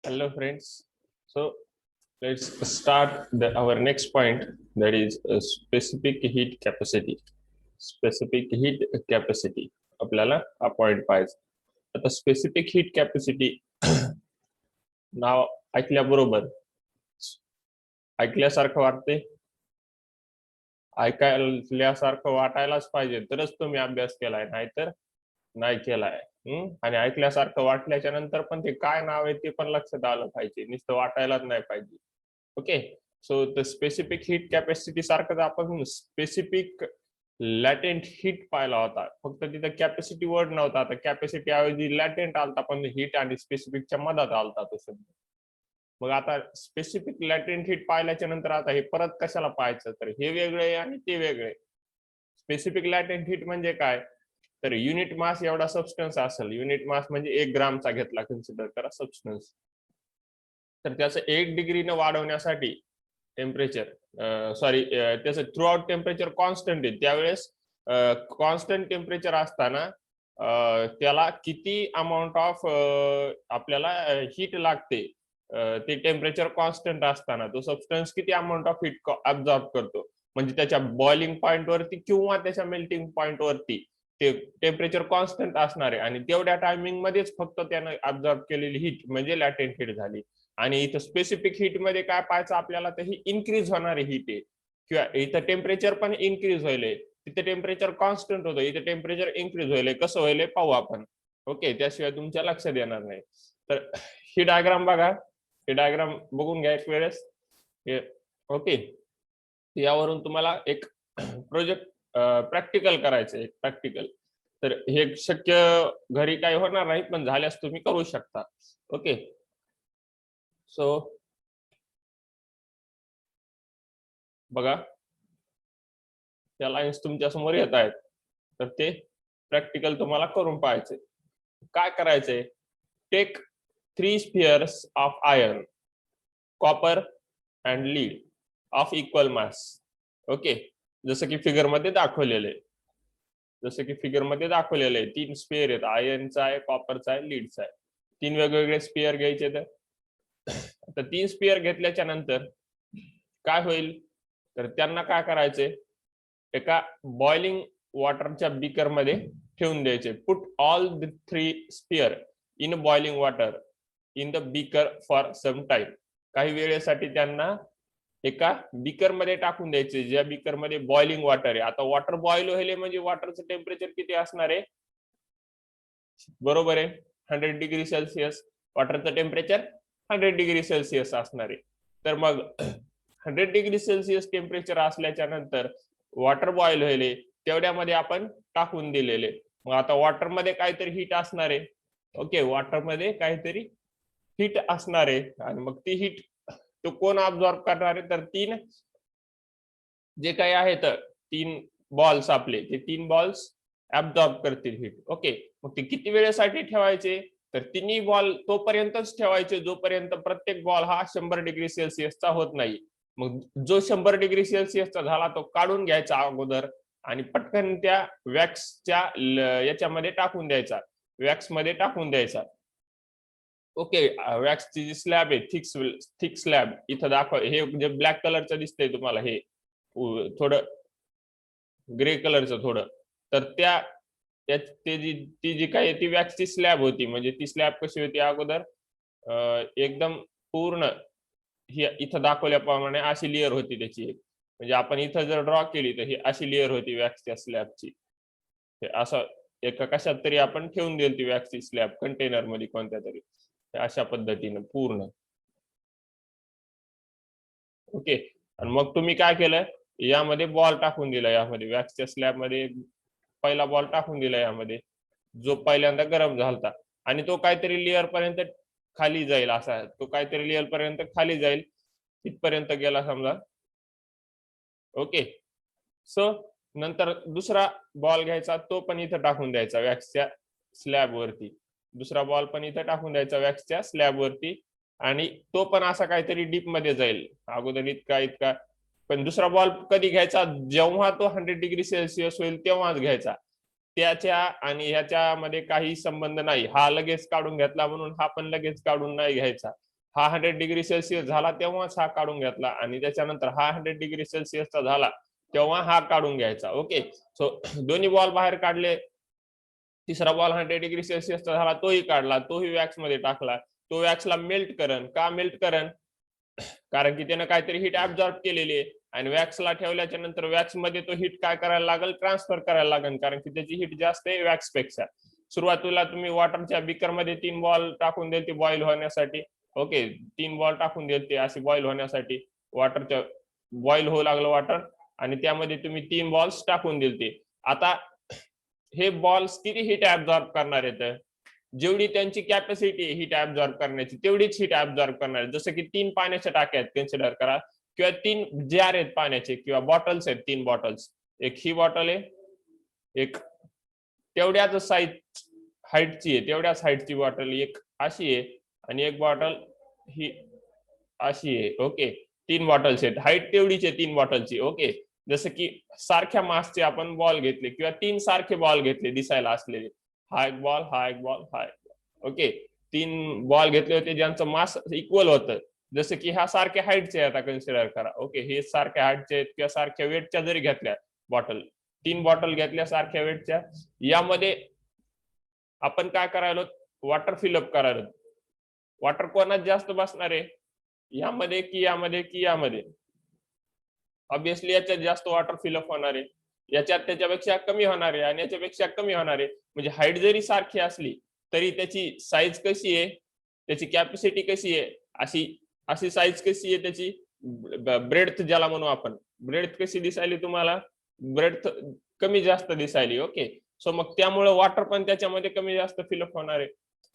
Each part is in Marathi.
Hello, friends. So let's start our next point, that is specific heat capacity. Specific heat capacity. आपल्याला हा पॉइंट पाहायचा. आता स्पेसिफिक हीट कॅपॅसिटी नाव ऐकल्याबरोबर ऐकल्यासारखं वाटते, ऐकल्यासारखं वाटायलाच पाहिजे तरच तुम्ही अभ्यास केलाय, नाहीतर नाही केलाय. आणि ऐकल्यासारखं वाटल्याच्या नंतर पण ते काय नाव आहे ते पण लक्षात आलं पाहिजे, नुसतं वाटायलाच नाही पाहिजे. Okay, so the specific heat capacity सारखंच आपण स्पेसिफिक लॅटेंट हीट पाहिला होता, फक्त तिथं कॅपॅसिटी वर्ड नव्हता. आता कॅपॅसिटी ऐवजी लॅटेंट आलता, पण हीट आणि स्पेसिफिकच्या मधात आलता तो शब्द. मग आता स्पेसिफिक लॅटेंट हीट पाहिल्याच्या नंतर आता हे परत कशाला पाहायचं, तर हे वेगळे आणि ते वेगळे. स्पेसिफिक लॅटेंट हीट म्हणजे काय, तर युनिट मास एवढा सबस्टन्स असेल. युनिट मास म्हणजे 1 ग्रामचा घेतला कन्सिडर करा सबस्टन्स, तर त्याचं 1 डिग्रीने वाढवण्यासाठी टेम्परेचर त्याचं थ्रू आउट टेम्परेचर कॉन्स्टंट आहे. त्यावेळेस कॉन्स्टंट टेम्परेचर असताना त्याला किती अमाऊंट ऑफ आपल्याला हीट लागते, ते टेम्परेचर कॉन्स्टंट असताना तो सबस्टन्स किती अमाऊंट ऑफ हीट अब्झॉर्ब करतो, म्हणजे त्याच्या बॉइलिंग पॉइंट वरती किंवा त्याच्या मेल्टिंग पॉइंट वरती ते टेम्परेचर कॉन्स्टंट असणार आहे. आणि तेवढ्या टायमिंग मध्येच फक्त त्यानं अब्झॉर्ब केलेली हीट म्हणजे लॅटेंट हीट झाली. आणि इथं स्पेसिफिक हीट मध्ये काय पाहायचं आपल्याला, तर ही इन्क्रीज होणारी हीट आहे, किंवा इथं टेम्परेचर पण इन्क्रीज व्हायलंय, तिथे टेम्परेचर कॉन्स्टंट होतं, इथे टेम्परेचर इन्क्रीज व्हायलंय. कसं व्हायलंय पाहू आपण. ओके, त्याशिवाय तुमच्या लक्षात येणार नाही. तर ही डायग्राम बघा, हे डायग्राम बघून घ्या एक वेळेस. ओके, यावरून तुम्हाला एक प्रोजेक्ट प्रॅक्टिकल करायचं आहे, प्रॅक्टिकल. तर हे शक्य घरी काही होणार नाही, पण झाल्यास तुम्ही करू शकता. ओके, सो बघा, त्या लाईन्स तुमच्या समोर येत आहेत, तर ते प्रॅक्टिकल तुम्हाला करून पाहायचे. काय करायचंय, take 3 spheres of iron, copper and lead of equal mass. Okay, जसं की फिगर मध्ये दाखवलेलं आहे, आहे 3 स्पेअर आहेत, आयर्नचा आहे, कॉपरचा आहे, लीडचा आहे. 3 वेगवेगळे स्पेअर घ्यायचे. तर 3 स्पेअर घेतल्याच्या नंतर काय होईल, तर त्यांना काय करायचे, एका बॉइलिंग वॉटरच्या बीकर मध्ये ठेवून द्यायचे. Put all the 3 sphere in boiling water in the beaker for some time. काही वेळेसाठी त्यांना एका बीकर मध्ये टाकून द्यायचे, ज्या बीकर मध्ये बॉइलिंग वॉटर आहे. आता वॉटर बॉइल व्हायले म्हणजे वॉटरचं टेम्परेचर किती असणार आहे, बरोबर आहे, 100 डिग्री सेल्सिअस. वॉटरचं टेम्परेचर 100 डिग्री सेल्सिअस असणार आहे. तर मग 100 डिग्री सेल्सिअस टेम्परेचर असल्याच्या नंतर वॉटर बॉइल व्हायले तेवढ्यामध्ये आपण टाकून दिलेले. मग आता वॉटर मध्ये काहीतरी हीट असणार आहे. ओके, वॉटर मध्ये काहीतरी हीट असणार आहे, आणि मग ती हीट तो कोण अब्झॉर्ब करणार आहे, तर 3 जे काही आहेत 3 बॉल्स आपले, ते 3 बॉल्स ऍब्झॉर्ब करतील हीट. ओके, मग ते किती वेळेसाठी ठेवायचे, तर तिन्ही बॉल तोपर्यंतच ठेवायचे जोपर्यंत प्रत्येक बॉल हा 100 डिग्री सेल्सिअसचा होत नाही. मग जो 100 डिग्री सेल्सिअसचा झाला तो काढून घ्यायचा अगोदर, आणि पटकन त्या वॅक्सच्या याच्यामध्ये टाकून द्यायचा, वॅक्स मध्ये टाकून द्यायचा. ओके, वॅक्सची जी स्लॅब आहे, थिक स्लॅब इथं दाखव, हे जे ब्लॅक कलरचं दिसतंय तुम्हाला, हे थोडं ग्रे कलरचं थोडं, तर ती जी काही ती वॅक्सची स्लॅब होती. म्हणजे ती स्लॅब कशी होती अगोदर, एकदम पूर्ण ही इथं दाखवल्याप्रमाणे अशी लेअर होती त्याची एक. म्हणजे आपण इथं जर ड्रॉ केली तर ही अशी लेअर होती वॅक्सच्या स्लॅबची. असं एका कशात तरी आपण ठेवून देईल ती वॅक्सची स्लॅब, कंटेनर मध्ये कोणत्या तरी, अशा पद्धतीनं पूर्ण. ओके, आणि मग तुम्ही काय केलं, यामध्ये बॉल टाकून दिला, यामध्ये वॅक्सच्या स्लॅब मध्ये पहिला बॉल टाकून दिला यामध्ये, जो पहिल्यांदा गरम झालता. आणि तो काहीतरी लेअर पर्यंत खाली जाईल, असा तो काहीतरी लेअर पर्यंत खाली जाईल, तिथपर्यंत गेला समजा. ओके, सो नंतर दुसरा बॉल घ्यायचा, तो पण इथं टाकून द्यायचा वॅक्सच्या स्लॅब वरती. दुसरा बॉल पण इथं टाकून द्यायचा वॅक्सच्या स्लॅब वरती, आणि तो पण असा काहीतरी डीप मध्ये जाईल, अगोदर इतका. पण दुसरा बॉल कधी घ्यायचा, जेव्हा तो 100 डिग्री सेल्सिअस होईल तेव्हाच घ्यायचा. त्याच्या आणि ह्याच्यामध्ये काही संबंध नाही. हा लगेच काढून घेतला म्हणून हा पण लगेच काढून नाही घ्यायचा. हा 100 डिग्री सेल्सिअस झाला तेव्हाच हा काढून घेतला, आणि त्याच्यानंतर हा 100 डिग्री सेल्सिअसचा झाला तेव्हा हा काढून घ्यायचा. ओके, सो दोन्ही बॉल बाहेर काढले. तिसरा बॉल 100 डिग्री सेल्सिअसचा झाला, तोही काढला, तोही वॅक्स मध्ये टाकला. तो वॅक्सला मेल्ट करण. का मेल्ट करण? कारण की त्यानं काहीतरी हीट ऍब्झॉर्ब केलेली आहे, आणि वॅक्सला ठेवल्याच्या नंतर वॅक्स मध्ये तो हीट काय करायला लागेल? ट्रान्सफर करायला लागेल, कारण की त्याची हीट जास्त आहे वॅक्स पेक्षा. सुरुवातीला तुम्ही वॉटरच्या बीकर मध्ये 3 बॉल टाकून दिले बॉईल होण्यासाठी. ओके, 3 बॉल टाकून दिले असे बॉईल होण्यासाठी. वॉटरच्या बॉईल होऊ लागलं वॉटर, आणि त्यामध्ये तुम्ही 3 बॉल्स टाकून दिले. आता हे बॉल्स किती हीट ऍब्झॉर्ब करणार आहेत? जेवढी त्यांची कॅपॅसिटी हीट ऍब्झॉर्ब करण्याची तेवढीच हीट ऍब्झॉर्ब करणार. जसं की 3 पाण्याच्या टाक्या आहेत कन्सिडर करा, किंवा 3 जार आहेत पाण्याचे, किंवा बॉटल्स आहेत 3 बॉटल्स. एक ही बॉटल आहे, एक तेवढ्याच साईज हाईटची आहे, तेवढ्याच हाईटची बॉटल एक अशी आहे, आणि एक बॉटल ही अशी आहे. ओके, 3 बॉटल्स आहेत, हाईट तेवढीच आहे 3 बॉटलची. ओके, जसं की सारख्या मासचे आपण बॉल घेतले, किंवा 3 सारखे बॉल घेतले दिसायला असलेले, हा एक बॉल, हा एक बॉल, हा एक बॉल. ओके, 3 बॉल घेतले होते ज्यांचं मास इक्वल होतं. जसं की ह्या सारख्या हाईटचे आता कन्सिडर करा. ओके, हे सारख्या हाईटचे आहेत, किंवा सारख्या वेटच्या जरी घेतल्या बॉटल, 3 बॉटल घेतल्या सारख्या वेटच्या, यामध्ये आपण काय करायलो? वॉटर फिलअप करायलो. वॉटर कोणात जास्त बसणार आहे? यामध्ये की यामध्ये की यामध्ये? ऑब्विसली याच्यात जास्त वॉटर फिलअप होणार आहे, याच्यात त्याच्यापेक्षा कमी होणार आहे, आणि याच्यापेक्षा कमी होणार आहे. म्हणजे हाईट जरी सारखी असली तरी त्याची साईज कशी आहे, त्याची कॅपॅसिटी कशी आहे, अशी अशी साईज कशी आहे त्याची, ब्रेडथ ज्याला म्हणू आपण, ब्रेडथ कशी दिसायली तुम्हाला? ब्रेडथ कमी जास्त दिसायली. ओके, सो मग त्यामुळे वॉटर पण त्याच्यामध्ये कमी जास्त फिलअप होणार आहे.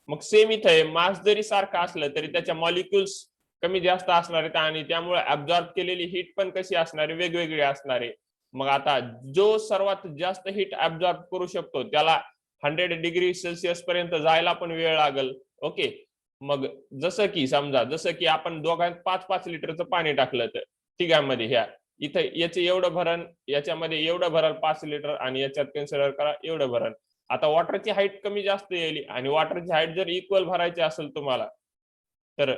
मग सेम इथं आहे, मास जरी सारखा असलं तरी त्याच्या मॉलिक्युल्स कमी जास्त असणार आहेत, आणि त्यामुळे ऍब्झॉर्ब केलेली हीट पण कशी असणार आहे? वेगवेगळी असणार आहे. मग आता जो सर्वात जास्त हीट ऍब्झॉर्ब करू शकतो त्याला 100 डिग्री सेल्सिअस पर्यंत जायला पण वेळ लागेल. ओके, मग जसं की समजा, जसं की आपण दोघांत 5-5 लिटरचं पाणी टाकलं, तर तिघांमध्ये ह्या इथं याचे एवढं भरण, याच्यामध्ये एवढं भरण 5 लिटर, आणि याच्यात कन्सिडर करा एवढं भरण. आता वॉटरची हाईट कमी जास्त येईल, आणि वॉटरची हाईट जर इक्वल भरायची असेल तुम्हाला, तर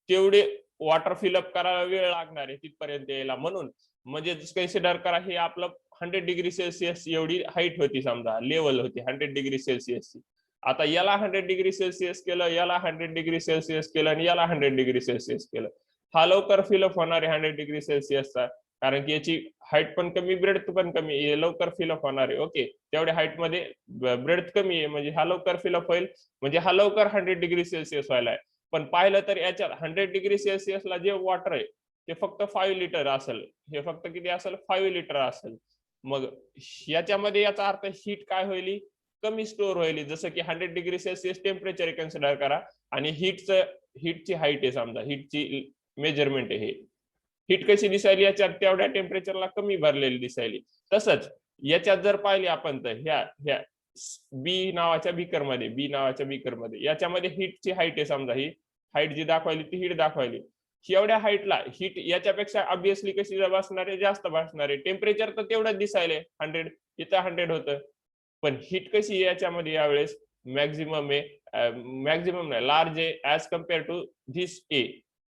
तेवढे वॉटर फिलअप करायला वेळ लागणार आहे तिथपर्यंत यायला. म्हणून म्हणजे कन्सिडर करा, हे आपलं 100 डिग्री सेल्सिअस एवढी हाईट होती, समजा लेवल होती 100 डिग्री सेल्सिअसची. आता याला 100 डिग्री सेल्सिअस केलं, याला 100 डिग्री सेल्सिअस केलं, आणि याला 100 डिग्री सेल्सिअस केलं. हा लवकर फिलअप होणार आहे 100 डिग्री सेल्सिअसचा, कारण की याची हाईट पण कमी, ब्रेडथ पण कमी, हे लवकर फिलअप होणार आहे. ओके, तेवढ्या हाईट मध्ये ब्रेडथ कमी आहे, म्हणजे हा लवकर फिलअप होईल, म्हणजे हा लवकर 100 डिग्री सेल्सिअस व्हायला आहे. पण पाहिलं तर याच्यात 100 डिग्री सेल्सिअसला जे वॉटर आहे ते फक्त 5 लिटर असेल. हे फक्त किती असेल? 5 लिटर असेल. मग याच्यामध्ये याचा अर्थ हीट काय होईल? कमी स्टोअर होईल. जसं की 100 डिग्री सेल्सिअस टेम्परेचर कन्सिडर करा, आणि हीटची हाईट आहे, समजा हीटची मेजरमेंट आहे. हीट कशी दिसायली याच्यात? तेवढ्या टेम्परेचरला कमी भरलेली दिसायली. तसंच याच्यात जर पाहिली आपण, तर ह्या ह्या बी नावाच्या बीकरमध्ये याच्यामध्ये हीटची हाईट आहे, समजा ही हाईट जी दाखवायली ती हीट दाखवायली. एवढ्या हाईटला हीट याच्यापेक्षा ऑब्विसली कशी बसणार आहे? जास्त बसणार आहे. टेम्परेचर तर तेवढंच दिसायले 100, इथं 100 होतं, पण हीट कशी याच्यामध्ये यावेळेस मॅक्झिमम आहे, मॅक्झिमम नाही, लार्ज आहे ऍज कम्पेअर टू धिस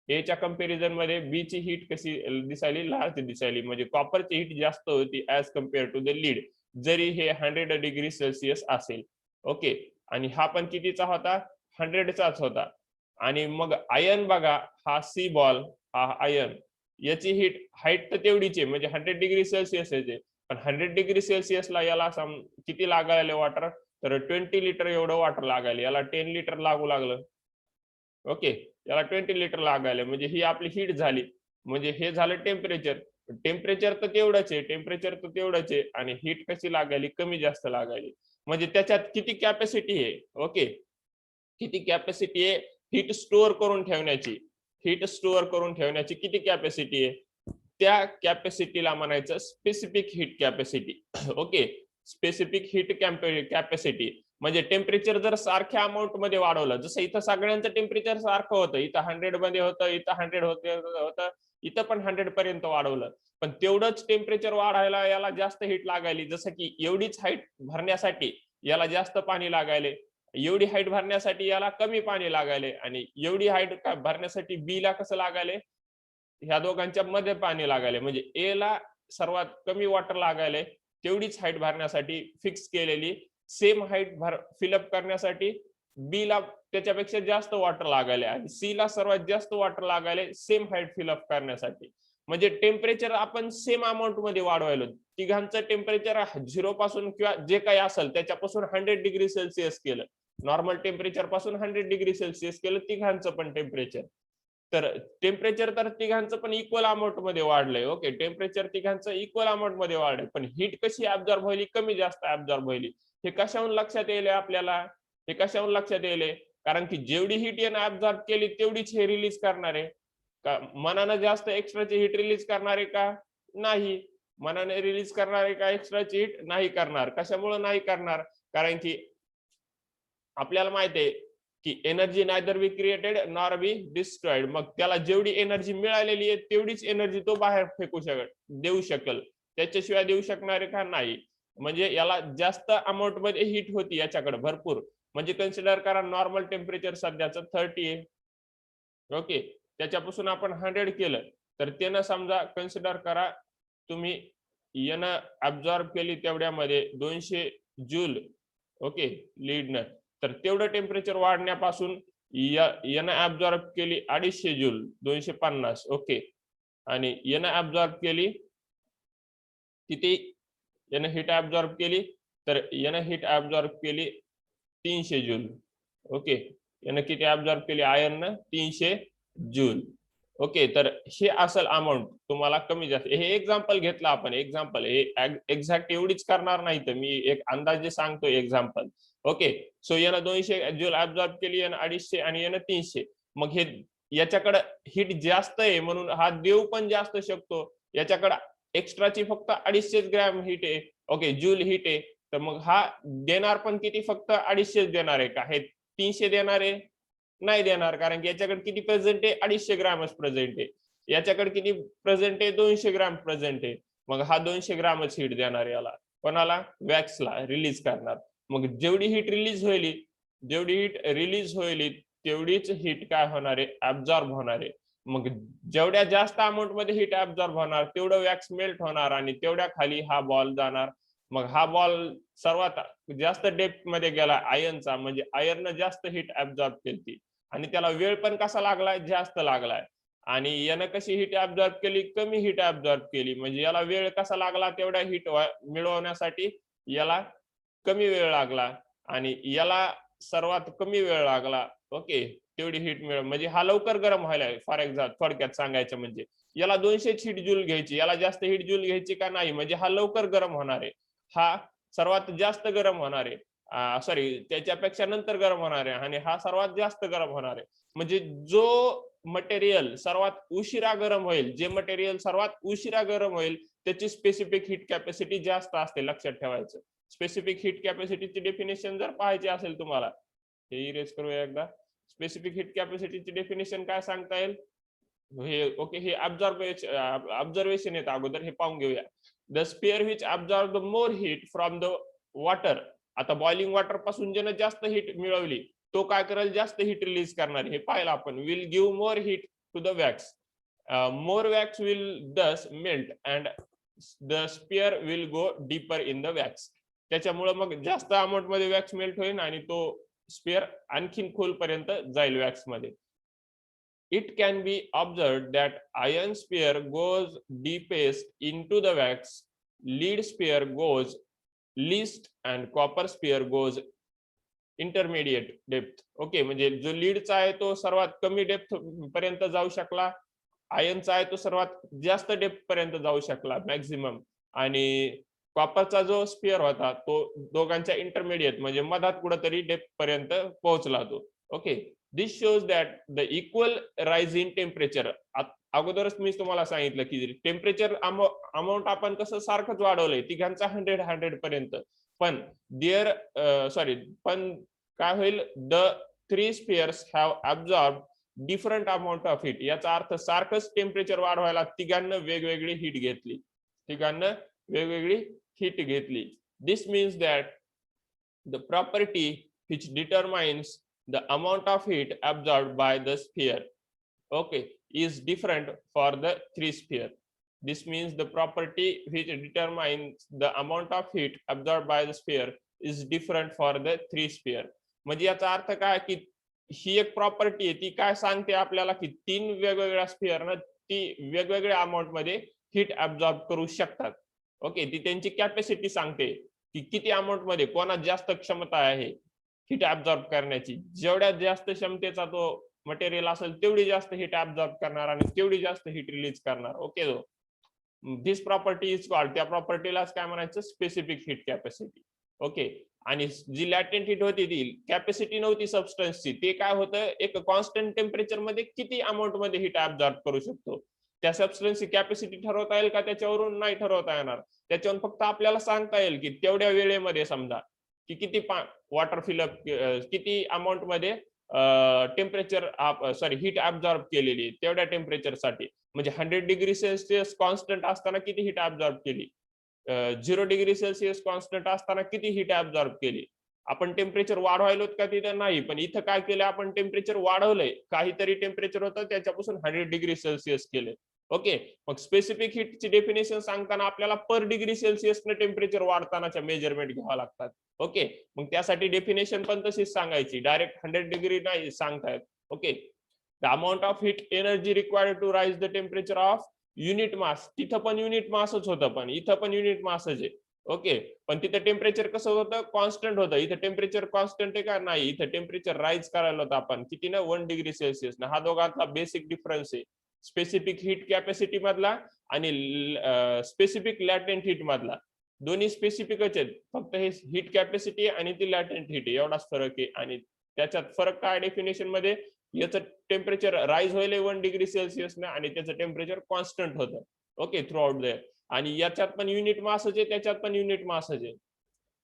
एच्या कंपॅरिझन मध्ये बी ची हीट कशी दिसायली? लार्ज दिसायली. म्हणजे कॉपरची हीट जास्त होती as compared to the lead, जरी हे 100 डिग्री सेल्सिअस असेल. ओके, आणि हा पण कितीचा होता? 100चाच होता. आणि मग आयर्न बघा, हा सी बॉल, हा आयर्न, याची हाईट तर तेवढीच आहे, म्हणजे 100 डिग्री सेल्सिअस आहे, पण 100 डिग्री सेल्सिअसला याला किती लागायला वॉटर? तर 20 लिटर एवढं वॉटर लागायला, याला 10 लिटर लागू लागलं. ओके, याला 20 लिटर लागायला, म्हणजे ही आपली हीट झाली. म्हणजे हे झालं टेम्परेचर. टेम्परेचर तर तेवढंच आहे, आणि हीट कशी लागायली? कमी जास्त लागायली. म्हणजे त्याच्यात किती कॅपॅसिटी आहे? ओके, किती कॅपॅसिटी आहे हीट स्टोअर करून ठेवण्याची किती कॅपॅसिटी आहे? त्या कॅपॅसिटीला म्हणायचं specific heat capacity. Okay, specific heat capacity म्हणजे टेम्परेचर जर सारख्या अमाऊंट मध्ये वाढवलं, जसं इथं सगळ्यांचं टेम्परेचर सारखं होतं, इथं 100 मध्ये होतं, इथं 100 होतं, इथं पण 100 पर्यंत वाढवलं, पण तेवढंच टेम्परेचर वाढायला याला जास्त हीट लागायली. जसं की एवढीच हाईट भरण्यासाठी याला जास्त पाणी लागायले, एवढी हाईट भरण्यासाठी याला कमी पाणी लागायले आणि एवढी हाईट भरण्यासाठी बी ला कसं लागायले, ह्या दोघांच्या मध्ये पाणी लागायले. म्हणजे ए ला सर्वात कमी वॉटर लागायले, तेवढीच हाईट भरण्यासाठी फिक्स केलेली. सेम हाईट फिलअप करण्यासाठी बी ला त्याच्यापेक्षा जास्त वॉटर लागायले आणि सी ला सर्वात जास्त वॉटर लागायले सेम हाईट फिलअप करण्यासाठी. म्हणजे टेम्परेचर आपण सेम अमाऊंट मध्ये वाढवायलो. तिघांचं टेम्परेचर 0 पासून किंवा जे काही असेल त्याच्यापासून 100 डिग्री सेल्सिअस केलं. नॉर्मल टेम्परेचर पासून 100 डिग्री सेल्सिअस केलं तिघांचं पण टेम्परेचर. तर टेम्परेचर तर तिघांचं पण इक्वल अमाऊंट मध्ये वाढलंय. ओके, टेम्परेचर तिघांचं इक्वल अमाऊंट मध्ये वाढलंय, पण हीट कशी ऍब्झॉर्ब व्हायली, कमी जास्त ऍब्झॉर्ब व्हायली. हे कशाहून लक्षात येईल आपल्याला, हे कशाहून लक्षात येईल, कारण की जेवढी हीट यानं ऍब्झॉर्ब केली तेवढीच हे रिलीज करणार आहे. का मनानं जास्त एक्स्ट्राची हीट रिलीज करणार आहे का? नाही. मनाने रिलीज करणार आहे का एक्स्ट्राची हीट? नाही करणार. कशामुळे नाही करणार? कारण की आपल्याला माहिती आहे की energy neither be created nor be destroyed. मग त्याला जेवढी एनर्जी मिळालेली आहे तेवढीच एनर्जी तो बाहेर फेकू देऊ शकेल, त्याच्याशिवाय देऊ शकणार आहे का? नाही. म्हणजे याला जास्त अमाऊंट मध्ये हीट होती याच्याकडे भरपूर. म्हणजे कन्सिडर करा नॉर्मल टेम्परेचर सध्याचं 30 आहे. ओके, त्याच्यापासून आपण 100 केलं तर त्यानं समजा कन्सिडर करा तुम्ही यानं ऍब्झॉर्ब केली तेवढ्यामध्ये 200 जूल. ओके, लीडनं. तर तेवढं टेम्परेचर वाढण्यापासून यानं ऍब्झॉर्ब केली 250 जूल, 250. ओके, आणि यानं ऍब्झॉर्ब केली किती, यानं हीट ऍब्झॉर्ब केली तर यानं हीट ऍब्झॉर्ब केली 300 जूल. ओके, यानं किती ऍब्झॉर्ब केली आयर्ननं? 300 जूल. ओके, तर हे असेल अमाऊंट तुम्हाला कमी जास्त. हे एक्झाम्पल घेतलं आपण, एक्झाम्पल हे एक्झॅक्ट एवढीच करणार नाही, तर मी एक अंदाजे सांगतो एक्झाम्पल. ओके, सो यानं 200 जूल ऍब्झॉर्ब केली, यानं 250 आणि यानं 300. मग हे याच्याकडे हीट जास्त आहे म्हणून हा देऊ पण जास्त शकतो. याच्याकडे एक्स्ट्राची फक्त 250 ग्रॅम हीट आहे. ओके, जूल हीट आहे. तर मग हा देणार पण किती, फक्त 250 देणार आहे का? हे 300 देणार आहे? नाही देणार, कारण की याच्याकडे किती प्रेझेंट आहे? 250 ग्रॅमच प्रेझेंट आहे. याच्याकडे किती प्रेझेंट आहे? 200 ग्रॅम प्रेझेंट आहे. मग हा 200 ग्रॅमच हीट देणार याला. कोणाला? वॅक्सला रिलीज करणार. मग जेवढी हीट रिलीज होईल, जेवढी हीट रिलीज होईल तेवढीच हीट काय होणार आहे? ऍब्झॉर्ब होणार आहे. मग जेवढ्या जास्त अमाऊंट मध्ये हीट ऍब्झॉर्ब होणार तेवढं वॅक्स मेल्ट होणार आणि तेवढ्या खाली हा बॉल जाणार. मग हा बॉल सर्वात जास्त डेप्थ मध्ये गेला आयर्नचा, म्हणजे आयर्न जास्त हीट ऍब्झॉर्ब केली आणि त्याला वेळ पण कसा लागलाय? जास्त लागलाय. आणि यानं कशी हीट ऍब्झॉर्ब केली? कमी हीट ऍब्झॉर्ब केली. म्हणजे याला वेळ कसा लागला? तेवढा हीट मिळवण्यासाठी याला कमी वेळ लागला आणि याला सर्वात कमी वेळ लागला. ओके, तेवढी हीट मिळव, म्हणजे हा लवकर गरम व्हायला. फॉर एक्झाम्पल थोडक्यात सांगायचं म्हणजे याला 200 हीट जूल घ्यायची, याला जास्त हीट जूल घ्यायची का? नाही. म्हणजे हा लवकर गरम होणार आहे, हा सर्वात जास्त गरम होणार आहे. सॉरी, त्याच्यापेक्षा नंतर गरम होणार आहे आणि हा सर्वात जास्त गरम होणार आहे. म्हणजे जो मटेरियल सर्वात उशिरा गरम होईल, जे मटेरियल सर्वात उशिरा गरम होईल त्याची स्पेसिफिक हीट कॅपॅसिटी जास्त असते. लक्षात ठेवायचं. स्पेसिफिक हीट कॅपॅसिटीची डेफिनेशन जर पाहायची असेल तुम्हाला, हे इरेज करूया एकदा. स्पेसिफिक हीट कॅपॅसिटीची डेफिनेशन काय सांगता येईल? हे ओके, हे ऑब्झर्वेशन येतं अगोदर, हे पाहून घेऊया. The sphere which absorb the more heat from the water. आता बॉइलिंग वॉटर पासून ज्यानं जास्त हीट मिळवली तो काय करेल? जास्त हीट रिलीज करणार. हे पाहिलं आपण. Will give more heat to the wax. More wax will thus melt and the sphere will go deeper in the wax. त्याच्यामुळे मग जास्त अमाऊंट मध्ये वॅक्स मेल्ट होईल आणि तो स्पिअर आणखीन खोलपर्यंत जाईल वॅक्स मध्ये. It can be observed that iron sphere goes deepest into the wax, lead sphere goes least and copper sphere goes intermediate depth. Okay, म्हणजे जो लीडचा आहे तो सर्वात कमी डेप्थ पर्यंत जाऊ शकला, आयनचा आहे तो सर्वात जास्त डेप्थ पर्यंत जाऊ शकला मॅक्झिमम, आणि कॉपरचा जो स्पिअर होता तो दोघांच्या इंटरमिडिएट म्हणजे मधात कुठेतरी डेप्थ पर्यंत पोहोचला तो. Okay, this shows that the equal rise in temperature. अगोदरच मी तुम्हाला सांगितलं की टेम्परेचर अमाऊंट आपण कसं सारखंच वाढवलंय तिघांचा 100 पर्यंत, पण पण काय होईल? The 3 spheres have absorb different amount of heat. याचा अर्थ सारखंच टेम्परेचर वाढवायला तिघांना वेगवेगळी हीट घेतली, तिघांना वेगवेगळी हीट घेतली. This means that the property which determines the amount of heat absorbed by the sphere, okay, is different for the three sphere. This means the property which determines the amount of heat absorbed by the sphere is different for the three sphere. म्हणजे याचा अर्थ काय की ही एक प्रॉपर्टी आहे, ती काय सांगते आपल्याला की तीन वेगवेगळ्या स्फिअरनं ती वेगवेगळ्या अमाउंट मध्ये हीट ऍब्सॉर्ब करू शकतात. ओके, ती त्यांची कॅपॅसिटी सांगते की किती अमाउंट मध्ये कोणात जास्त क्षमता आहे हीट ऍब्सॉर्ब करण्याची. जेवढ्यात जास्त क्षमतेचा तो मटेरियल असेल तेवढी जास्त हीट ऍब्सॉर्ब करणार आणि तेवढी जास्त हीट रिलीज करणार. Okay, this property is called, त्या प्रॉपर्टीलाच काय म्हणायचं, स्पेसिफिक हीट कॅपॅसिटी. ओके, आणि जी लॅटेंट हीट होती ती कॅपॅसिटी नव्हती सबस्टन्सची, ते काय होतं एक कॉन्स्टंट टेम्परेचर मध्ये किती अमाउंट मध्ये हीट ऍब्सॉर्ब करू शकतो. त्या सबस्टन्सची कॅपॅसिटी ठरवता येईल का त्याच्यावरून नाही ठरवता येणार. त्याच्यावरून फक्त आपल्याला सांगता येईल की तेवढ्या वेळेमध्ये समजा की किती वॉटर फिलअप किती अमाउंट मध्ये टेम्परेचर सॉरी हीट ऍब्सॉर्ब केलेली तेवढ्या टेम्परेचर साठी. म्हणजे 100 डिग्री सेल्सिअस कॉन्स्टंट असताना किती हीट ऍब्सॉर्ब केली, 0 डिग्री सेल्सिअस कॉन्स्टंट असताना किती हीट ऍब्सॉर्ब केली. आपण टेम्परेचर वाढवायलोत का तिथं नाही, पण इथं काय केलं आपण टेम्परेचर वाढवलंय, काहीतरी टेम्परेचर होतं त्याच्यापासून 100 डिग्री सेल्सिअस केले. ओके, मग स्पेसिफिक हीटची डेफिनेशन सांगताना आपल्याला पर डिग्री सेल्सिअसनं टेम्परेचर वाढतानाच्या मेजरमेंट घ्यावा लागतात. ओके, मग त्यासाठी डेफिनेशन पण तशीच सांगायची, डायरेक्ट 100 डिग्री नाही सांगतायत. Okay, the amount of heat energy required to raise the temperature of unit mass, तिथं पण युनिट मासच होतं, पण इथं पण युनिट मासच आहे. ओके, पण तिथं टेम्परेचर कसं होतं, कॉन्स्टंट होतं. इथं टेम्परेचर कॉन्स्टंट आहे का नाही, इथं टेम्परेचर राईज करायला होतं आपण किती ना 1 डिग्री सेल्सिअस ना. हा दोघांतला बेसिक डिफरन्स आहे स्पेसिफिक हीट कॅपॅसिटी मधला आणि स्पेसिफिक लॅटेंट हीट मधला. दोन्ही स्पेसिफिकच आहेत, फक्त हे हीट कॅपॅसिटी आणि ती लॅटेंट हीट एवढाच फरक आहे. आणि त्याच्यात फरक काय डेफिनेशन मध्ये, याचं टेम्परेचर राईज होईल 1 डिग्री सेल्सिअस ना आणि त्याचं टेम्परेचर कॉन्स्टंट होतं. ओके, थ्रू आउट द, आणि याच्यात पण युनिट मासच आहे त्याच्यात पण युनिट मासच आहे.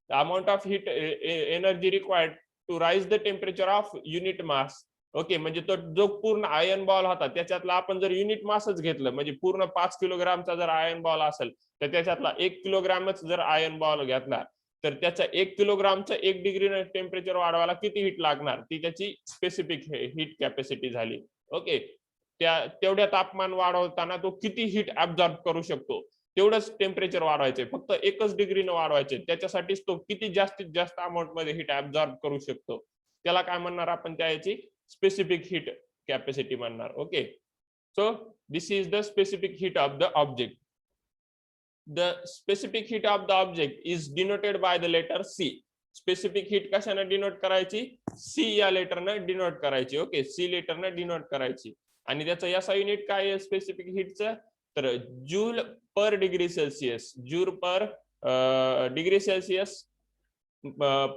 The amount of heat energy required to raise the temperature of unit mass. Okay, म्हणजे तो जो पूर्ण आयर्न बॉल होता त्याच्यातला आपण जर युनिट मासच घेतलं, म्हणजे पूर्ण 5 किलोग्रामचा जर आयर्न बॉल असेल तर त्याच्यातला 1 किलोग्रामच जर आयर्न बॉल घेतला तर त्याचा 1 किलोग्रामचं 1 डिग्री टेम्परेचर वाढवायला किती हीट लागणार, ती त्याची स्पेसिफिक हीट कॅपॅसिटी झाली. ओके, त्या तेवढ्या तापमान वाढवताना तो किती हीट ऍब्सॉर्ब करू शकतो तेवढंच टेम्परेचर वाढवायचे, फक्त 1च डिग्रीनं वाढवायचे. त्याच्यासाठीच तो किती जास्तीत जास्त अमाऊंट मध्ये हीट ऍब्सॉर्ब करू शकतो त्याला काय म्हणणार आपण, त्या याची स्पेसिफिक हीट कॅपॅसिटी म्हणणार. Okay, so this is the specific heat of the object. The specific heat of the object is denoted by the letter C. Specific heat कशाने डिनोट करायची, सी या लेटरनं डिनोट करायची. ओके, सी लेटरनं डिनोट करायची. आणि त्याचं याचा युनिट काय आहे स्पेसिफिक हीटचं, तर joule per degree Celsius, joule per degree Celsius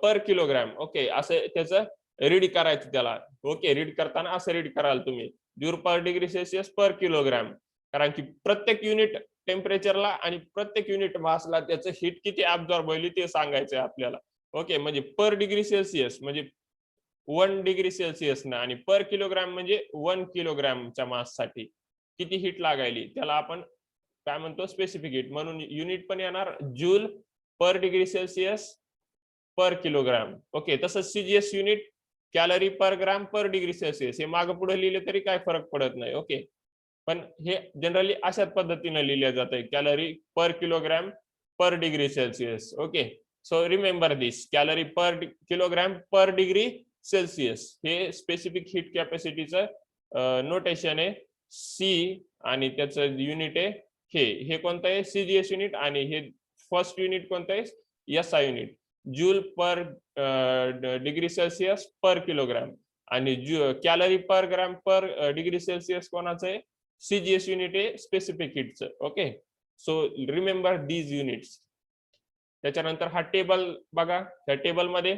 per kilogram. Okay, असं त्याचं रीड करायचं त्याला. ओके, रीड करताना असं रीड कराल तुम्ही, joule per degree Celsius per kilogram, कारण की प्रत्येक युनिट टेम्परेचरला आणि प्रत्येक युनिट मासला त्याचं हीट किती ऍब्सॉर्ब होईल ते सांगायचंय आपल्याला. ओके, म्हणजे पर डिग्री सेल्सिअस म्हणजे 1 डिग्री सेल्सिअस ना, आणि पर किलोग्राम म्हणजे 1 किलोग्रामच्या माससाठी किती हीट लागायली त्याला आपण काय म्हणतो, स्पेसिफिक हीट. म्हणून युनिट पण येणार joule per degree Celsius per kilogram. Okay, तसंच CGS unit calorie per gram per degree Celsius. हे मागे पुढे लिहिले तरी काय फरक पडत नाही. ओके, पण हे जनरली अशाच पद्धतीने लिहिलं जातं, calorie per kilogram per degree Celsius. Okay, so remember this, calorie per kilogram per degree Celsius हे स्पेसिफिक हीट कॅपॅसिटीचं नोटेशन आहे. सी आणि त्याचं युनिट आहे हे कोणतं आहे, सीजीएस युनिट, आणि हे फर्स्ट युनिट कोणतं आहे, SI unit, joule per degree Celsius per kilogram. आणि calorie per gram per degree Celsius कोणाचं आहे, सीजीएस युनिट आहे स्पेसिफिक हीटचं. Okay, so remember these units. त्याच्यानंतर हा टेबल बघा, त्या टेबल मध्ये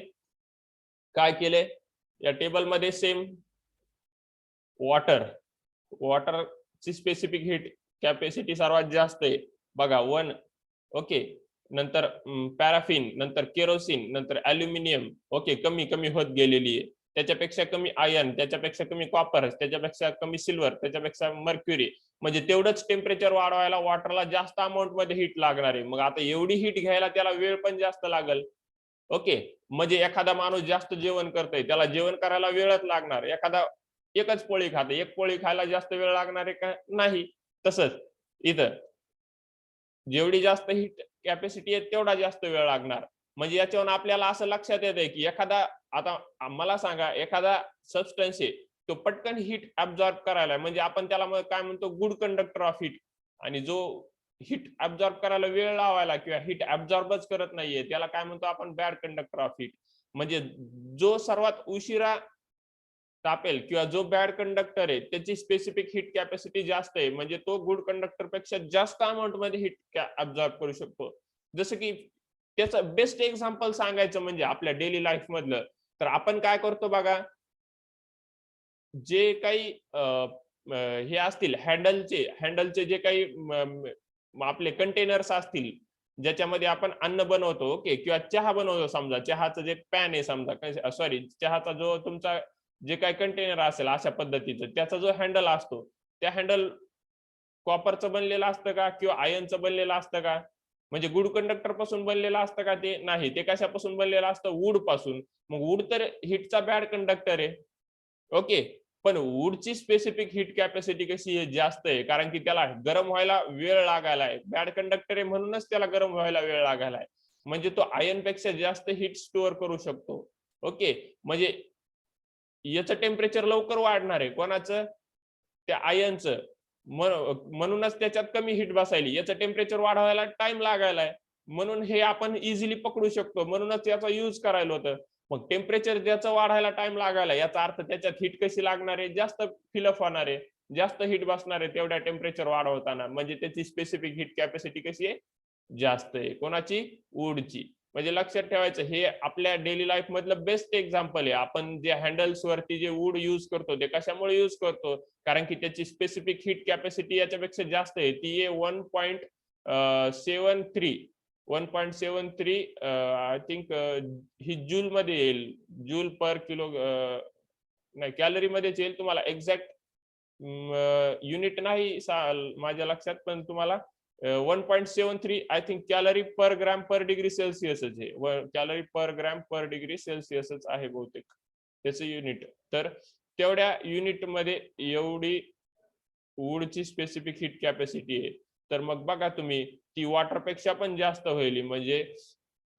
काय केलंय, या टेबल मध्ये सेम वॉटरची स्पेसिफिक हीट कॅपॅसिटी सर्वात जास्त आहे बघा 1. ओके, नंतर पॅराफिन, नंतर केरोसिन, नंतर अल्युमिनियम. ओके, कमी कमी होत गेलेली आहे. त्याच्यापेक्षा कमी आयर्न, त्याच्यापेक्षा कमी कॉपर, त्याच्यापेक्षा कमी सिल्वर, त्याच्यापेक्षा मर्क्युरी. म्हणजे तेवढंच टेम्परेचर वाढवायला वॉटरला जास्त अमाऊंट मध्ये हीट लागणार आहे. मग आता एवढी हीट घ्यायला त्याला वेळ पण जास्त लागेल. ओके, म्हणजे एखादा माणूस जास्त जेवण करतोय त्याला जेवण करायला वेळच लागणार, एखादा एकच पोळी खाते, एक पोळी खायला जास्त वेळ लागणार आहे का? नाही. तसंच इथं जेवढी जास्त हीट कॅपॅसिटी आहे तेवढा जास्त वेळ लागणार. म्हणजे याच्यावरून आपल्याला असं लक्षात येतंय की एखादा, आता मला सांगा, एखादा सबस्टन्स आहे तो पटकन हीट ऍब्सॉर्ब करायला, म्हणजे आपण त्याला काय म्हणतो, गुड कंडक्टर ऑफ हीट. आणि जो हीट ऍब्सॉर्ब करायला वेळ लावायला किंवा हीट ऍब्सॉर्बच करत नाहीये त्याला काय म्हणतो आपण, बॅड कंडक्टर ऑफ हीट. म्हणजे जो सर्वात उशिरा तापेल किंवा जो बॅड कंडक्टर आहे त्याची स्पेसिफिक हीट कॅपॅसिटी जास्त आहे, म्हणजे तो गुड कंडक्टर पेक्षा जास्त अमाऊंट मध्ये हीट ऍब्सॉर्ब करू शकतो. जसं की त्याचं बेस्ट एक्झाम्पल सांगायचं म्हणजे आपल्या डेली लाईफ मधलं, तर आपण काय करतो बघा, जे काही हे असतील हँडलचे जे काही आपले कंटेनर्स असतील ज्याच्यामध्ये आपण अन्न बनवतो, ओके, किंवा चहा बनवतो, समजा चहाचं जे पॅन आहे, समजा सॉरी, चहाचा जो तुमचा जे काही कंटेनर असेल अशा पद्धतीचं, त्याचा जो हँडल असतो, त्या हँडल कॉपरचं बनलेलं असतं का किंवा आयर्नचं बनलेलं असतं का? म्हणजे गुड कंडक्टर पासून बनलेलं असतं का? ते नाही. ते कशापासून बनलेलं असतं? वूड पासून. मग वूड तर हीटचा बॅड कंडक्टर आहे. ओके. पण वूडची स्पेसिफिक हीट कॅपॅसिटी कशी आहे? जास्त आहे. कारण की त्याला गरम व्हायला वेळ लागायला आहे. बॅड कंडक्टर आहे म्हणूनच त्याला गरम व्हायला वेळ लागायला आहे. म्हणजे तो आयर्न पेक्षा जास्त हीट स्टोअर करू शकतो. ओके. म्हणजे याचं टेम्परेचर लवकर वाढणार आहे. कोणाचं? त्या आयर्नचं. म्हणूनच त्याच्यात कमी हीट बसायली. याचं टेम्परेचर वाढवायला टाइम लागायला आहे. म्हणून हे आपण इझिली पकडू शकतो. म्हणूनच याचा यूज करायला होतं. मग टेम्परेचर ज्याचं वाढायला टाइम लागायला, याचा अर्थ त्याच्यात हीट कशी लागणार आहे? जास्त फिलअप होणार आहे, जास्त हीट बसणार आहे तेवढ्या टेम्परेचर वाढवताना. म्हणजे त्याची स्पेसिफिक हीट कॅपॅसिटी कशी आहे? जास्त आहे. कोणाची? वूडची. म्हणजे लक्षात ठेवायचं, हे आपल्या डेली लाईफ मधलं बेस्ट एक्झाम्पल आहे. आपण जे हँडल्स वरती जे वूड यूज करतो ते कशामुळे यूज करतो? कारण की त्याची स्पेसिफिक हीट कॅपॅसिटी याच्यापेक्षा जास्त आहे. ती आहे 1.73 1.73 आय थिंक ही जूल मध्ये येईल. जूल पर किलो नाही, कॅलरी मध्येच येईल. तुम्हाला एक्झॅक्ट युनिट नाही माझ्या लक्षात, पण तुम्हाला 1.73 I think calorie per gram per degree Celsius आहे. Calorie per gram per degree सेल्सिअसच आहे बहुतेक त्याचं युनिट. तर तेवढ्या युनिट मध्ये एवढी वूडची स्पेसिफिक हीट कॅपॅसिटी आहे. तर मग बघा तुम्ही, ती वॉटर पेक्षा पण जास्त होईल. म्हणजे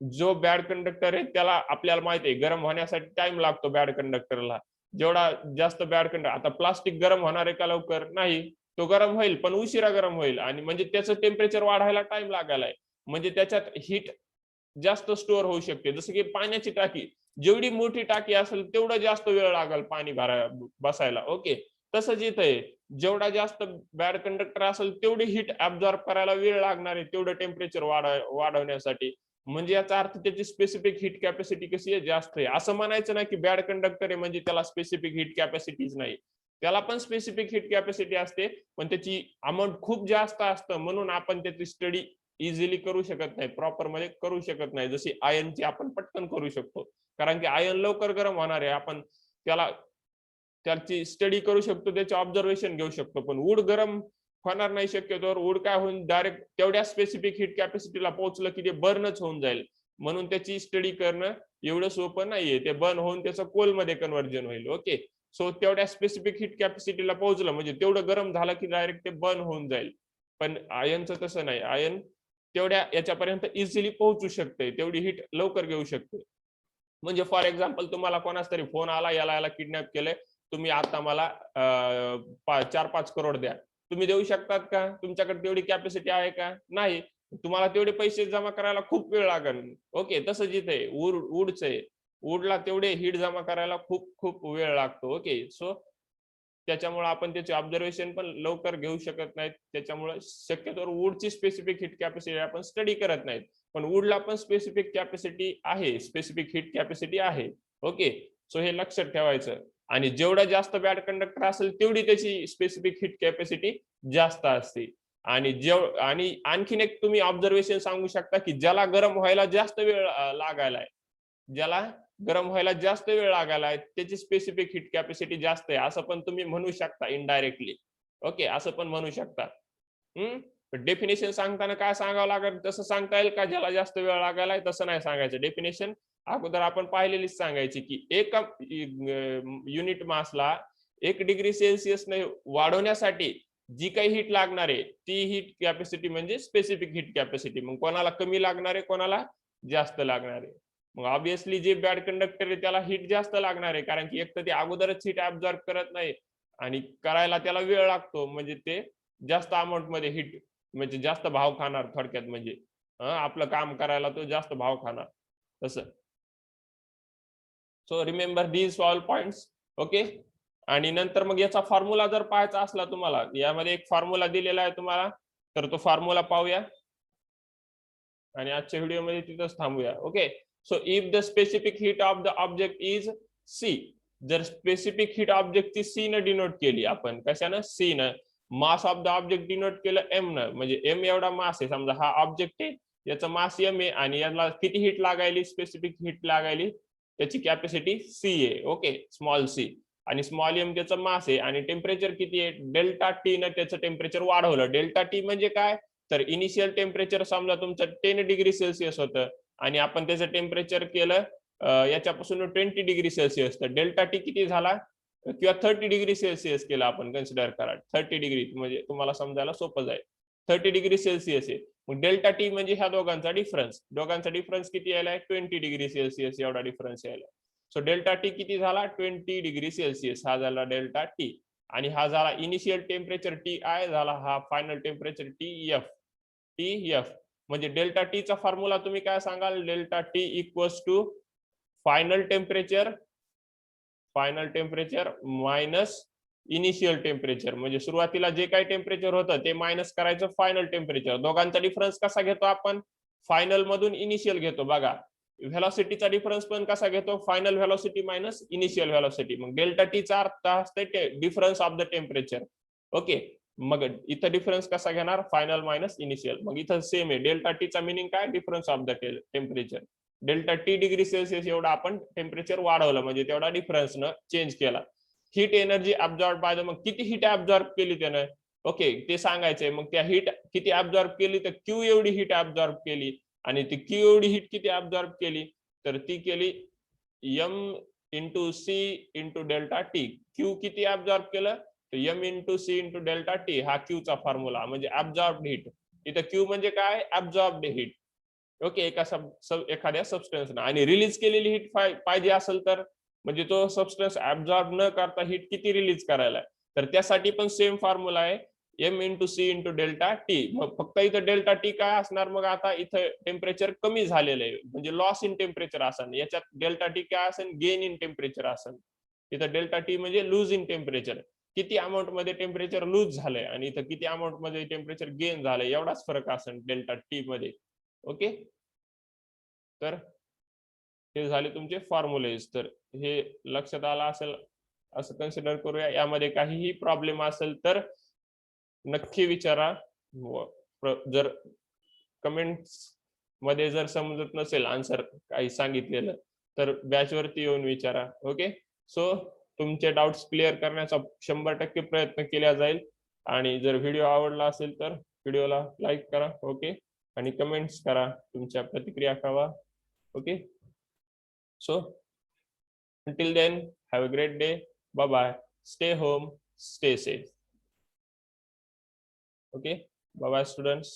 जो बॅड कंडक्टर आहे त्याला आपल्याला माहिती आहे गरम होण्यासाठी टाइम लागतो बॅड कंडक्टरला. जेवढा जास्त बॅड कंडक्टर, आता प्लास्टिक गरम होणार आहे का लवकर? नाही. तो गरम होईल पण उशिरा गरम होईल, आणि म्हणजे त्याचं टेम्परेचर वाढायला टाइम लागायलाय. म्हणजे त्याच्यात हीट जास्त स्टोअर होऊ शकते. जसं की पाण्याची टाकी, जेवढी मोठी टाकी असेल तेवढं जास्त वेळ लागेल पाणी बसायला. ओके. तसंच इथं आहे, जेवढा जास्त बॅड कंडक्टर असेल तेवढी हीट ऍब्सॉर्ब करायला वेळ लागणार आहे तेवढं टेम्परेचर वाढवण्यासाठी. म्हणजे याचा अर्थ त्याची स्पेसिफिक हीट कॅपॅसिटी कशी आहे? जास्त आहे. असं म्हणायचं नाही की बॅड कंडक्टर आहे म्हणजे त्याला स्पेसिफिक हीट कॅपॅसिटीच नाही. त्याला पण स्पेसिफिक हीट कॅपॅसिटी असते, पण त्याची अमाऊंट खूप जास्त असतं, म्हणून आपण त्याची स्टडी इझिली करू शकत नाही, प्रॉपर मध्ये करू शकत नाही. जशी आयर्नची आपण पटकन करू शकतो, कारण की आयर्न लवकर गरम होणार आहे. आपण त्याला त्याची स्टडी करू शकतो, त्याचे ऑब्झर्वेशन घेऊ शकतो. पण वूड गरम होणार नाही शक्यतोवर. वूड काय होऊन डायरेक्ट तेवढ्या स्पेसिफिक हीट कॅपॅसिटीला पोहोचलं की ते बर्नच होऊन जाईल. म्हणून त्याची स्टडी करणं एवढं सोपं नाहीये. ते बर्न होऊन त्याचं कोलमध्ये कन्व्हर्जन होईल. ओके. सो तेवढ्या स्पेसिफिक हीट कॅपॅसिटीला पोहोचलं म्हणजे तेवढं गरम झालं की डायरेक्ट ते बर्न होऊन जाईल. पण आयर्नचं तसं नाही. आयर्न तेवढ्या याच्यापर्यंत इझिली पोहोचू शकते, तेवढी हीट लवकर घेऊ शकते. म्हणजे फॉर एक्झाम्पल, तुम्हाला कोणाचा तरी फोन आला, याला याला किडनॅप केलंय, तुम्ही आता मला 4-5 करोड द्या. तुम्ही देऊ शकतात का? तुमच्याकडे तेवढी कॅपॅसिटी आहे का? नाही. तुम्हाला तेवढे पैसे जमा करायला खूप वेळ लागेल. ओके. तसंच इथे वूडचं आहे. वूडला तेवढे हीट जमा करायला खूप खूप वेळ लागतो. ओके. सो त्याच्यामुळे आपण त्याचे ऑब्झर्वेशन पण लवकर घेऊ शकत नाहीत. त्याच्यामुळे शक्यतोवर वूडची स्पेसिफिक हीट कॅपॅसिटी आपण स्टडी करत नाहीत. पण वूडला पण स्पेसिफिक कॅपॅसिटी आहे, स्पेसिफिक हीट कॅपॅसिटी आहे. ओके. सो हे लक्षात ठेवायचं. आणि जेवढा जास्त बॅड कंडक्टर असेल तेवढी त्याची स्पेसिफिक हीट कॅपॅसिटी जास्त असते. आणि आणखीन एक तुम्ही ऑब्झर्वेशन सांगू शकता की ज्याला गरम व्हायला जास्त वेळ लागायला, ज्याला गरम व्हायला जास्त वेळ लागायला त्याची स्पेसिफिक हीट कॅपॅसिटी जास्त आहे, असं पण तुम्ही म्हणू शकता इनडायरेक्टली. ओके. असं पण म्हणू शकता. डेफिनेशन सांगताना काय सांगावं लागेल? तसं सांगता येईल का ज्याला जास्त वेळ लागायला? तसं नाही सांगायचं. डेफिनेशन अगोदर आपण पाहिलेलीच सांगायची की एका युनिट मासला 1 डिग्री सेल्सिअस ने वाढवण्यासाठी जी काही हीट लागणार आहे ती हीट कॅपॅसिटी म्हणजे स्पेसिफिक हीट कॅपॅसिटी. मग कोणाला कमी लागणार आहे, कोणाला जास्त लागणार आहे. मग ऑब्विसली जे बॅड कंडक्टर आहे त्याला हीट जास्त लागणार आहे, कारण की एक तर ते अगोदरच हीट ऍब्सॉर्ब करत नाही आणि करायला त्याला वेळ लागतो, म्हणजे ते जास्त अमाऊंट मध्ये हीट म्हणजे जास्त भाव खाणार थोडक्यात. म्हणजे आपलं काम करायला तो जास्त भाव खाणार तसं. So remember these all points. Okay. आणि नंतर मग याचा फॉर्म्युला जर पाहायचा असला तुम्हाला, यामध्ये एक फॉर्म्युला दिलेला आहे तुम्हाला, तर तो फॉर्म्युला पाहूया आणि आजच्या व्हिडिओमध्ये तिथंच थांबूया. Okay. So if the specific heat of the object is C, जर स्पेसिफिक हीट ऑब्जेक्टची सी न डिनोट केली आपण, कशानं? सी न. Mass of the object denote केलं एम न, म्हणजे एम एवढा मास आहे समजा, हा ऑब्जेक्ट आहे, याचा मास एम आहे आणि याला किती हीट लागायली, स्पेसिफिक हीट लागायली, त्याची कॅपॅसिटी सी आहे. Okay, small C. आणि स्मॉल एम त्याचं मास आहे आणि टेम्परेचर किती आहे? डेल्टा टी न त्याचं टेम्परेचर वाढवलं. डेल्टा टी म्हणजे काय? तर इनिशियल टेम्परेचर समजा तुमचं 10 डिग्री सेल्सिअस होतं आणि आपण त्याचं टेम्परेचर केलं याच्यापासून 20 डिग्री सेल्सिअस, तर डेल्टा टी किती झाला? किंवा 30 डिग्री सेल्सिअस केला आपण, कन्सिडर करा 30 डिग्री, म्हणजे तुम्हाला समजायला सोपं जाईल. 30 डिग्री सेल्सिअस आहे. मग डेल्टा टी म्हणजे ह्या दोघांचा डिफरन्स किती यायला? 20 डिग्री सेल्सिअस एवढा डिफरन्स यायला. सो डेल्टा टी किती झाला? 20 डिग्री सेल्सिअस हा झाला डेल्टा टी. आणि हा झाला इनिशियल टेम्परेचर टी आय, झाला हा final temperature T F. T F म्हणजे डेल्टा टी चा फॉर्म्युला तुम्ही काय सांगाल? Delta T equals to final temperature minus initial temperature. म्हणजे सुरुवातीला जे काही टेम्परेचर होतं ते मायनस करायचं फायनल टेम्परेचर. दोघांचा डिफरन्स कसा घेतो आपण? फायनल मधून इनिशियल घेतो. बघा, व्हेलॉसिटीचा डिफरन्स पण कसा घेतो? Final velocity minus initial velocity. मग डेल्टा टी चा अर्थ असते difference of the temperature. Okay. मग इथं डिफरन्स कसा घेणार? Final minus initial. मग इथं सेम आहे. डेल्टा टी चा मिनिंग काय? Difference of the temperature. Delta T degree Celsius एवढा आपण टेम्परेचर वाढवलं, म्हणजे तेवढा डिफरन्स न चेंज केला. Heat energy absorb by the, मग किती हीट ऍब्सॉर्ब केली त्यानं? ओके, ते सांगायचंय. मग त्या हीट किती ऍब्सॉर्ब केली? तर क्यू एवढी हीट ऍब्सॉर्ब केली. आणि ती क्यू एवढी हीट किती ऍब्सॉर्ब केली? तर ती केली M into C into delta T. Q किती ऍब्सॉर्ब केलं? तर M into C into delta T हा क्यू चा फॉर्म्युला, म्हणजे ऍब्सॉर्ब्ड हीट. इथं क्यू म्हणजे काय? ऍब्सॉर्ब्ड हीट. ओके, एखाद्या सबस्टन्सनं. आणि रिलीज केलेली हीट पाहिजे असेल तर, म्हणजे तो सबस्टन्स ऍब्सॉर्ब न करता हीट किती रिलीज करायला, तर त्यासाठी पण सेम फॉर्म्युला आहे, M into C into delta T. मग फक्त इथं डेल्टा टी काय असणार? मग आता इथं टेम्परेचर कमी झालेलं आहे, म्हणजे लॉस इन टेम्परेचर असेल. याच्यात डेल्टा टी काय असेल? गेन इन टेम्परेचर असेल. इथं डेल्टा टी म्हणजे लूज इन टेम्परेचर, किती अमाऊंट मध्ये टेम्परेचर लूज झालंय, आणि इथं किती अमाऊंट मध्ये टेम्परेचर गेन झालंय, एवढाच फरक असेल डेल्टा टी मध्ये. ओके, तर हे झाले तुमचे फॉर्म्युलेज. तर हे लक्षात आलं असेल असं कन्सिडर करूया. यामध्ये काहीही प्रॉब्लेम असेल तर नक्की विचारा. जर कमेंट्स मध्ये जर समजत नसेल आन्सर काही सांगितलेलं, तर बॅच वरती येऊन विचारा. ओके. सो तुमचे डाउट्स क्लिअर करण्याचा 100% प्रयत्न केला जाईल. आणि जर व्हिडिओ आवडला असेल तर व्हिडिओला लाईक करा. ओके, आणि कमेंट्स करा, तुमच्या प्रतिक्रिया कळवा. Okay. So until then, have a great day. Bye bye. Stay home, stay safe. Okay. Bye bye, students.